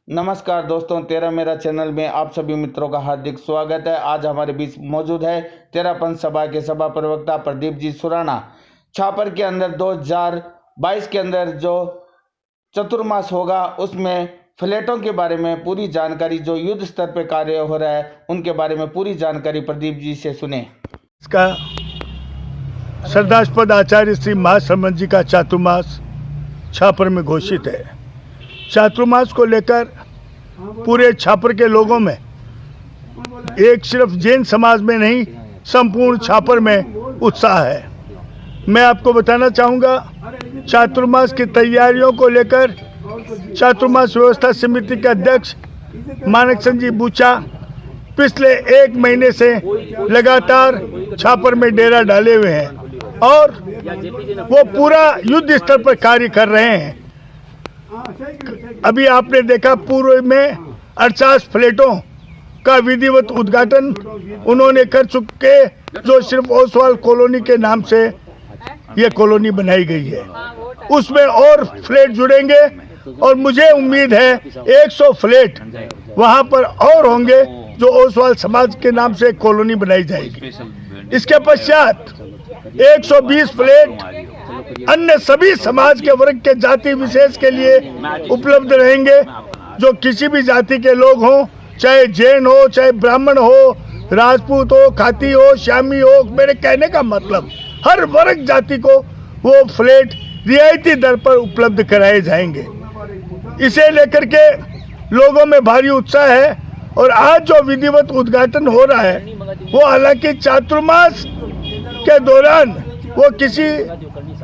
नमस्कार दोस्तों, तेरा मेरा चैनल में आप सभी मित्रों का हार्दिक स्वागत है। आज हमारे बीच मौजूद है तेरा पंथ सभा के सभा प्रवक्ता प्रदीप जी सुराना। छापर के अंदर 2022 के अंदर जो चतुर्मास होगा उसमें फ्लैटों के बारे में पूरी जानकारी, जो युद्ध स्तर पे कार्य हो रहा है उनके बारे में पूरी जानकारी प्रदीप जी से सुने। इसका श्रद्धास्पद आचार्य श्री महाश्रमण जी का चातुर्मास छापर में घोषित है। चातुर्मास को लेकर पूरे छापर के लोगों में, एक सिर्फ जैन समाज में नहीं, संपूर्ण छापर में उत्साह है। मैं आपको बताना चाहूँगा, चातुर्मास की तैयारियों को लेकर चातुर्मास व्यवस्था समिति के अध्यक्ष मानक चंद जी बूचा पिछले 1 महीने से लगातार छापर में डेरा डाले हुए हैं और वो पूरा युद्ध स्तर पर कार्य कर रहे हैं। अभी आपने देखा, पूर्व में 48 फ्लैटों का विधिवत उद्घाटन उन्होंने कर चुके, जो सिर्फ ओसवाल कॉलोनी के नाम से ये कॉलोनी बनाई गई है। उसमें और फ्लैट जुड़ेंगे और मुझे उम्मीद है 100 फ्लैट वहां पर और होंगे जो ओसवाल समाज के नाम से कॉलोनी बनाई जाएगी। इसके पश्चात 120 फ्लैट अन्य सभी समाज के वर्ग के जाति विशेष के लिए उपलब्ध रहेंगे। जो किसी भी जाति के लोग हों, चाहे जैन हो, चाहे ब्राह्मण हो, राजपूत हो, खाती हो, श्यामी हो, मेरे कहने का मतलब हर वर्ग जाति को वो फ्लैट रियायती दर पर उपलब्ध कराए जाएंगे। इसे लेकर के लोगों में भारी उत्साह है और आज जो विधिवत उद्घाटन हो रहा है वो हालांकि चातुर्मास के दौरान वो किसी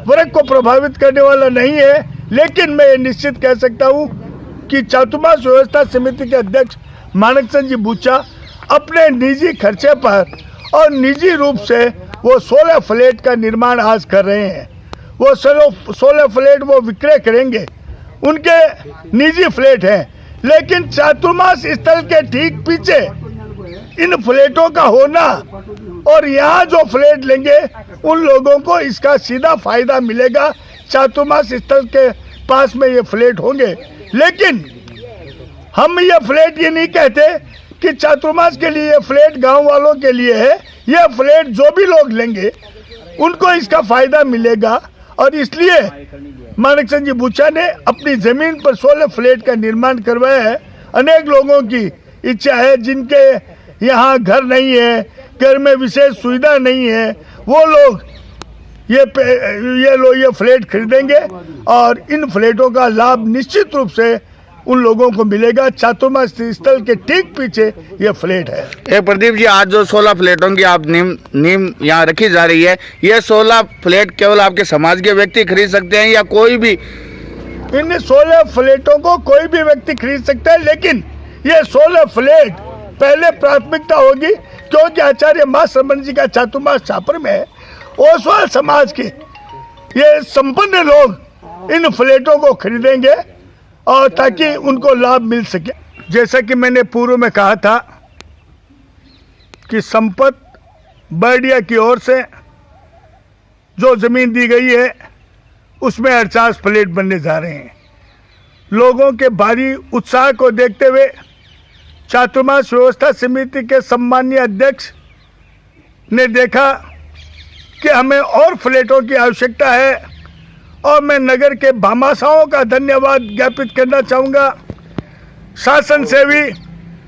वर्ग को प्रभावित करने वाला नहीं है, लेकिन मैं ये निश्चित कह सकता हूँ कि चातुर्मास व्यवस्था समिति के अध्यक्ष मानक चंद जी बूचा अपने निजी खर्चे पर और निजी रूप से वो 16 फ्लैट का निर्माण आज कर रहे हैं। वो 16 फ्लैट वो विक्रय करेंगे, उनके निजी फ्लैट हैं, लेकिन चातुर्मास स्थल के ठीक पीछे इन फ्लैटों का होना और यहाँ जो फ्लैट लेंगे उन लोगों को इसका सीधा फायदा मिलेगा। चातुर्मास स्थल के पास में ये फ्लैट होंगे, लेकिन हम ये फ्लैट ये नहीं कहते कि चातुर्मास के लिए ये फ्लैट गांव वालों के लिए है। ये फ्लैट जो भी लोग लेंगे उनको इसका फायदा मिलेगा और इसलिए मानक चंद जी बूचा ने अपनी जमीन पर 16 फ्लैट का निर्माण करवाया है। अनेक लोगों की इच्छा है, जिनके यहाँ घर नहीं है, घर में विशेष सुविधा नहीं है, वो लोग ये फ्लैट खरीदेंगे और इन फ्लैटों का लाभ निश्चित रूप से उन लोगों को मिलेगा। चातुर्मास स्थल के ठीक पीछे ये फ्लैट है। प्रदीप जी, आज जो 16 फ्लैटों की आप नीम यहाँ रखी जा रही है, ये 16 फ्लैट केवल आपके समाज के व्यक्ति खरीद सकते हैं या कोई भी? इन 16 फ्लैटों को कोई भी व्यक्ति खरीद सकता है, लेकिन ये 16 फ्लैट पहले प्राथमिकता होगी, क्योंकि आचार्य महाश्रमण जी का चातुर्मास छापर में है। ओसवाल समाज के ये संपन्न लोग इन फ्लैटों को खरीदेंगे और ताकि उनको लाभ मिल सके। जैसा कि मैंने पूर्व में कहा था कि संपत बर्डिया की ओर से जो जमीन दी गई है उसमें 48 फ्लैट बनने जा रहे हैं। लोगों के भारी उत्साह को देखते हुए चातुर्मास व्यवस्था समिति के सम्मानीय अध्यक्ष ने देखा कि हमें और फ्लैटों की आवश्यकता है और मैं नगर के भामाशाहों का धन्यवाद ज्ञापित करना चाहूँगा। शासन सेवी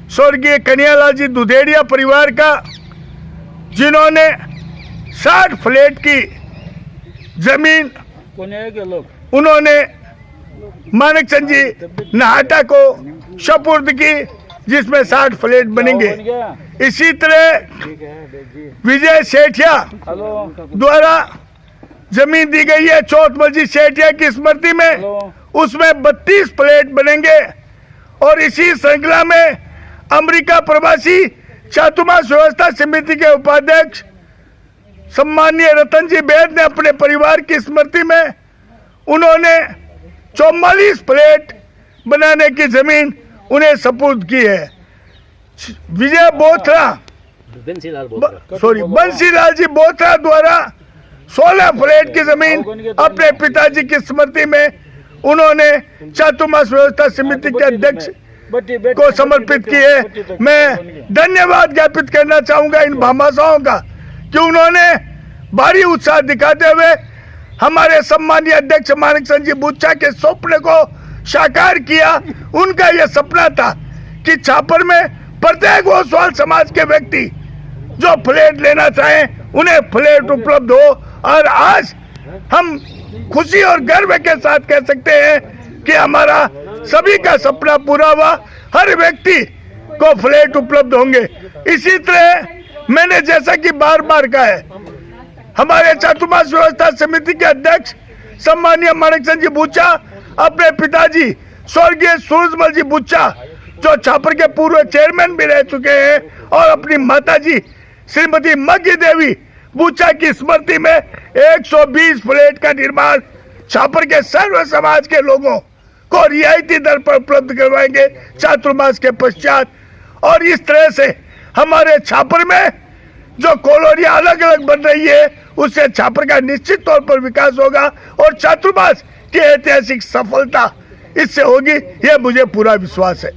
स्वर्गीय कन्हैयालाल जी दुधेड़िया परिवार का, जिन्होंने 60 फ्लैट की जमीन उन्होंने मानक चंद जी नाहटा को सपुर्द की, जिसमें 60 फ्लैट बनेंगे। इसी तरह विजय सेठिया द्वारा जमीन दी गई है चौथमलजी सेठिया की स्मृति में, उसमें 32 फ्लैट बनेंगे। और इसी श्रृंखला में अमेरिका प्रवासी चातुर्मास व्यवस्था समिति के उपाध्यक्ष सम्मानीय रतन जी बैद ने अपने परिवार की स्मृति में उन्होंने 44 फ्लैट बनाने की जमीन उन्हें सपुर्द की है। विजय बोथरा, बंसीलाल जी बोथरा द्वारा 16 फ्लैट की जमीन अपने पिताजी की स्मृति में उन्होंने चातुर्मास व्यवस्था समिति के अध्यक्ष को समर्पित की है। मैं धन्यवाद ज्ञापित करना चाहूंगा इन भामाशाहों का कि उन्होंने भारी उत्साह दिखाते हुए हमारे सम्मानीय अध्यक्ष माणिक चंद जी बुच्चा के स्वप्न को साकार किया। उनका यह सपना था कि छापर में प्रत्येक ओसवाल समाज के व्यक्ति जो फ्लैट लेना चाहें उन्हें फ्लैट उपलब्ध हो, और आज हम खुशी और गर्व के साथ कह सकते हैं कि हमारा सभी का सपना पूरा हुआ। हर व्यक्ति को फ्लैट उपलब्ध होंगे। इसी तरह मैंने जैसा कि बार बार कहा है, हमारे चातुर्मास व्यवस्था समिति के अध्यक्ष सम्मानीय माणिक चंद जी बुच्चा अपने पिताजी स्वर्गीय सूरजमल जी बुच्चा जो छापर के पूर्व चेयरमैन भी रह चुके हैं, और अपनी माताजी श्रीमती मग्गी देवी बुच्चा की स्मृति में 120 फ्लैट का निर्माण छापर के सर्व समाज के लोगों को रियायती दर पर उपलब्ध करवाएंगे चातुर्मास के पश्चात। और इस तरह से हमारे छापर में जो कॉलोनियां अलग अलग बन रही है उससे छापर का निश्चित तौर पर विकास होगा और चातुर्मास की ऐतिहासिक सफलता इससे होगी, यह मुझे पूरा विश्वास है।